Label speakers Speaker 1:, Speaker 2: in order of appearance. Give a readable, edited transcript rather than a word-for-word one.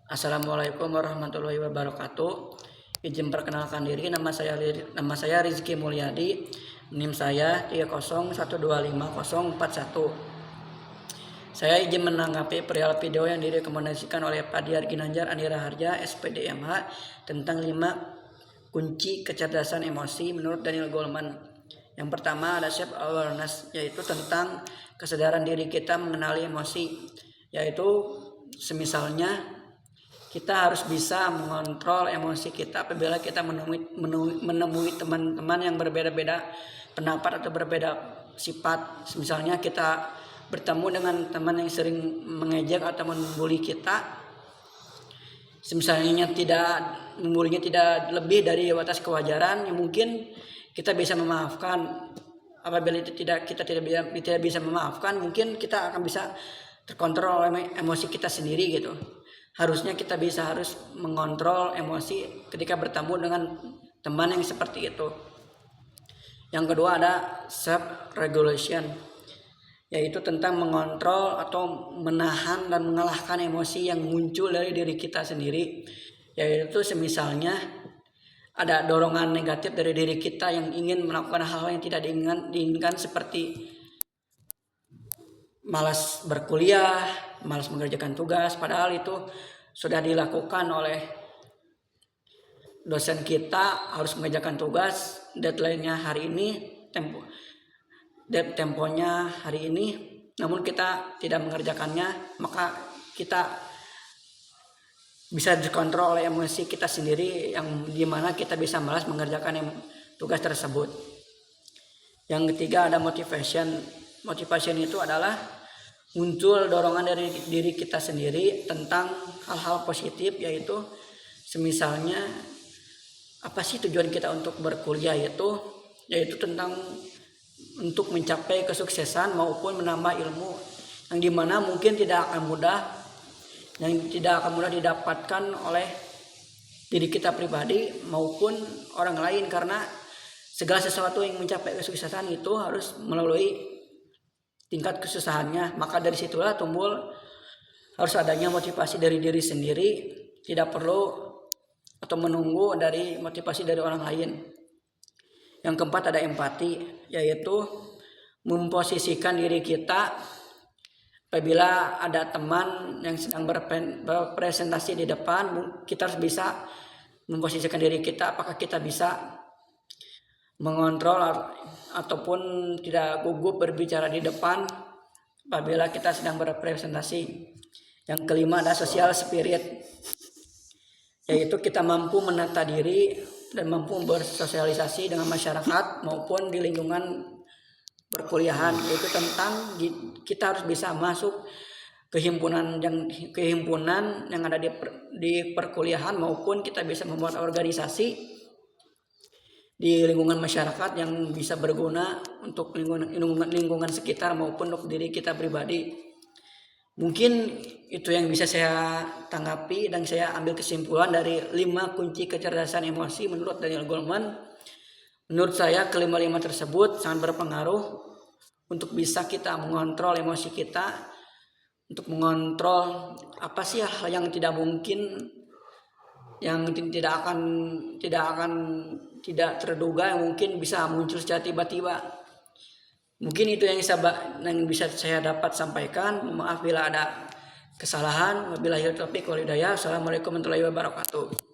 Speaker 1: Assalamualaikum warahmatullahi wabarakatuh. Izin perkenalkan diri, nama saya Rizky Mulyadi. NIM saya 301254041. Saya izin menanggapi perihal video yang direkomendasikan oleh Pak Diar Ginanjar Andira Harja SPD MH tentang 5 kunci kecerdasan emosi menurut Daniel Goleman. Yang pertama ada self awareness, yaitu tentang kesadaran diri kita mengenali emosi, yaitu semisalnya kita harus bisa mengontrol emosi kita apabila kita menemui teman-teman yang berbeda-beda pendapat atau berbeda sifat. Misalnya kita bertemu dengan teman yang sering mengejek atau membuli kita, misalnya membulinya tidak lebih dari batas kewajaran, yang mungkin kita bisa memaafkan. Apabila kita tidak bisa memaafkan, mungkin kita akan bisa terkontrol emosi kita sendiri gitu. Harusnya kita harus mengontrol emosi ketika bertemu dengan teman yang seperti itu. Yang kedua ada self regulation, yaitu tentang mengontrol atau menahan dan mengalahkan emosi yang muncul dari diri kita sendiri, yaitu semisalnya ada dorongan negatif dari diri kita yang ingin melakukan hal-hal yang tidak diinginkan seperti malas berkuliah, malas mengerjakan tugas, padahal itu sudah dilakukan oleh dosen kita, harus mengerjakan tugas, deadline-nya hari ini, temponya hari ini, namun kita tidak mengerjakannya, maka kita bisa dikontrol oleh emosi kita sendiri, yang dimana kita bisa malas mengerjakan tugas tersebut. Yang ketiga ada motivation. Motivation itu adalah muncul dorongan dari diri kita sendiri tentang hal-hal positif, yaitu semisalnya apa sih tujuan kita untuk berkuliah, yaitu tentang untuk mencapai kesuksesan maupun menambah ilmu, yang dimana mungkin tidak akan mudah didapatkan oleh diri kita pribadi maupun orang lain, karena segala sesuatu yang mencapai kesuksesan itu harus melalui tingkat kesusahannya. Maka dari situlah harus adanya motivasi dari diri sendiri, tidak perlu atau menunggu dari motivasi dari orang lain. Yang keempat ada empati, yaitu memposisikan diri kita apabila ada teman yang sedang berpresentasi di depan, kita harus bisa memposisikan diri kita, apakah kita bisa mengontrol ataupun tidak gugup berbicara di depan apabila kita sedang berpresentasi. Yang kelima ada social spirit, yaitu kita mampu menata diri dan mampu bersosialisasi dengan masyarakat maupun di lingkungan perkuliahan, yaitu tentang kita harus bisa masuk kehimpunan yang ada di perkuliahan, maupun kita bisa membuat organisasi di lingkungan masyarakat yang bisa berguna untuk lingkungan sekitar maupun untuk diri kita pribadi. Mungkin itu yang bisa saya tanggapi dan saya ambil kesimpulan dari 5 kunci kecerdasan emosi menurut Daniel Goleman. Menurut saya kelima-lima tersebut sangat berpengaruh untuk bisa kita mengontrol emosi kita, untuk mengontrol apa sih hal yang tidak mungkin, yang tidak terduga, yang mungkin bisa muncul secara tiba-tiba. Mungkin itu yang bisa saya dapat sampaikan. Maaf bila ada kesalahan. Wabillahi taufiq wal hidayah. Assalamualaikum warahmatullahi wabarakatuh.